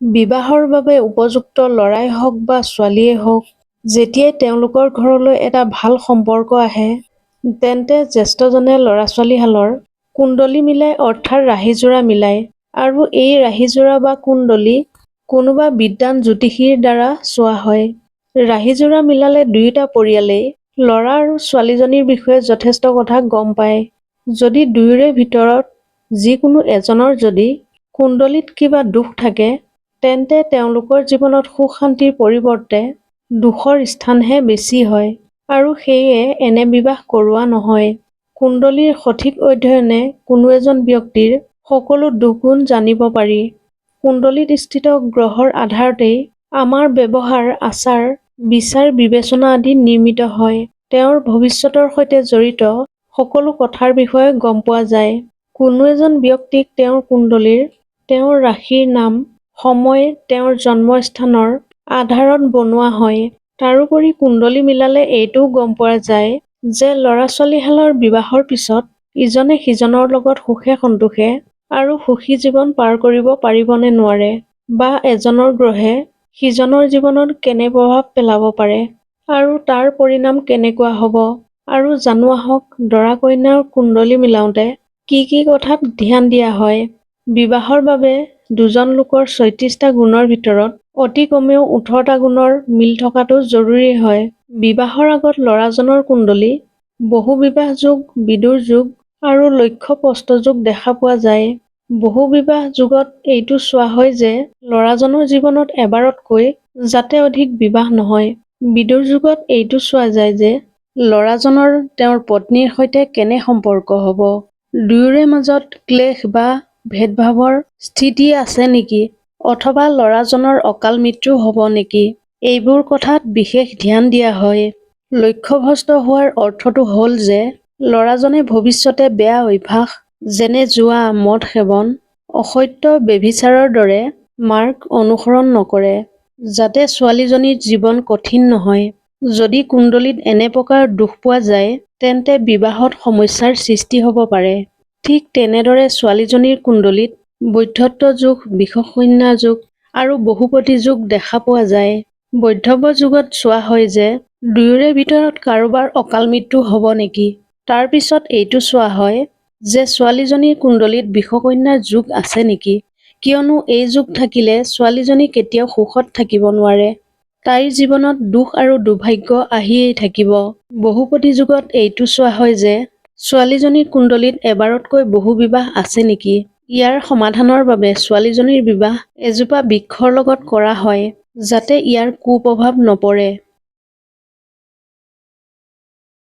বিবাহৰ বাবে উপযুক্ত ল'ৰাই হওক বা ছোৱালীয়ে হওক, যেতিয়াই তেওঁলোকৰ ঘৰলৈ এটা ভাল সম্পৰ্ক আহে, তেন্তে জ্যেষ্ঠজনে ল'ৰা-ছোৱালীহালৰ কুণ্ডলী মিলায় অৰ্থাৎ ৰাহিযোৰা মিলায়। আৰু এই ৰাহিযোৰা বা কুণ্ডলী কোনোবা বিদ্বান জ্যোতিষীৰ দ্বাৰা চোৱা হয়। ৰাহিযোৰা মিলালে দুয়োটা পৰিয়ালেই ল'ৰা আৰু ছোৱালীজনীৰ বিষয়ে যথেষ্ট কথা গম পায়। যদি দুয়োৰে ভিতৰত যিকোনো এজনৰ যদি কুণ্ডলীত কিবা দোষ থাকে, তেন্তে তেওঁলোকৰ জীৱনত সুখ-শান্তিৰ পৰিৱৰ্তে দুখৰ স্থানহে বেছি হয়, আৰু সেয়ে এনে বিবাহ কৰোৱা নহয়। কুণ্ডলীৰ সঠিক অধ্যয়নে কোনো এজন ব্যক্তিৰ সকলো দুখ-গুণ জানিব পাৰি। কুণ্ডলীত স্থিত গ্ৰহৰ আধাৰতেই আমাৰ ব্যৱহাৰ, আচাৰ, বিচাৰ, বিবেচনা আদি নিৰ্মিত হয়। তেওঁৰ ভৱিষ্যতৰ সৈতে জড়িত সকলো কথাৰ বিষয়ে গম পোৱা যায়। কোনো এজন ব্যক্তিক তেওঁৰ কুণ্ডলীৰ, তেওঁৰ ৰাশিৰ নাম, সময়, তেওঁৰ জন্মস্থানৰ আধাৰত বনোৱা হয়। তাৰোপৰি কুণ্ডলী মিলালে এইটোও গম পোৱা যায় যে ল'ৰা-ছোৱালীহালৰ বিবাহৰ পিছত ইজনে সিজনৰ লগত সুখে-সন্তোষে আৰু সুখী জীৱন পাৰ কৰিব পাৰিবনে নোৱাৰে, বা এজনৰ গ্ৰহে সিজনৰ জীৱনত কেনে প্ৰভাৱ পেলাব পাৰে, আৰু তাৰ পৰিণাম কেনেকুৱা হ'ব। আৰু জানো আহক, দৰা-কইনাৰ কুণ্ডলী মিলাওঁতে কি কি কথাত ধ্যান দিয়া হয়। বিবাহৰ বাবে দুজন লোকৰ ৩৬টা গুণৰ ভিতৰত অতি কমেও ১৮টা গুণৰ মিল থকাটো জৰুৰী হয়। বিবাহৰ আগত ল'ৰাজনৰ কুণ্ডলী বহুবিবাহ যোগ, বিদুৰ যোগ আৰু লক্ষ্যপষ্ট যোগ দেখা পোৱা যায়। বহুবিবাহ যোগত এইটো চোৱা হয় যে ল'ৰাজনৰ জীৱনত এবাৰতকৈ যাতে অধিক বিবাহ নহয়। বিদুৰ যোগত এইটো চোৱা যায় যে ল'ৰাজনৰ তেওঁৰ পত্নীৰ সৈতে কেনে সম্পৰ্ক হ'ব, দুয়োৰে মাজত ক্লেশ বা ভেদভাৱৰ স্থিতি আছে নেকি, অথবা ল'ৰাজনৰ অকাল মৃত্যু হ'ব নেকি, এইবোৰ কথাত বিশেষ ধ্যান দিয়া হয়। লক্ষ্যভ্ৰষ্ট হোৱাৰ অৰ্থটো হ'ল যে ল'ৰাজনে ভৱিষ্যতে বেয়া অভ্যাস যেনে জুৱা, মদ সেৱন, অসত্য, ব্যভিচাৰৰ দৰে মাৰ্গ অনুসৰণ নকৰে, যাতে ছোৱালীজনীৰ জীৱন কঠিন নহয়। যদি কুণ্ডলীত এনে প্ৰকাৰ দোষ পোৱা যায়, তেন্তে বিবাহত সমস্যাৰ সৃষ্টি হ'ব পাৰে। ঠিক তেনেদৰে ছোৱালীজনীৰ কুণ্ডলীত বৈধত্ব যোগ, বিষকন্যা যোগ আৰু বহুপতি যোগ দেখা পোৱা যায়। বৈধব্য যোগত চোৱা হয় যে দুয়োৰে ভিতৰত কাৰোবাৰ অকাল মৃত্যু হ'ব নেকি। তাৰ পিছত এইটো চোৱা হয় যে ছোৱালীজনীৰ কুণ্ডলীত বিষকন্যাৰ যোগ আছে নেকি, কিয়নো এই যোগ থাকিলে ছোৱালীজনী কেতিয়াও সুখত থাকিব নোৱাৰে। তাইৰ জীৱনত দুখ আৰু দুৰ্ভাগ্য আহিয়েই থাকিব। বহুপতি যোগত এইটো চোৱা হয় যে ছোৱালীজনীৰ কুণ্ডলীত এবাৰতকৈ বহু বিবাহ আছে নেকি। ইয়াৰ সমাধানৰ বাবে ছোৱালীজনীৰ বিবাহ এজোপা বৃক্ষৰ লগত কৰা হয়, যাতে ইয়াৰ কুপ্ৰভাৱ নপৰে।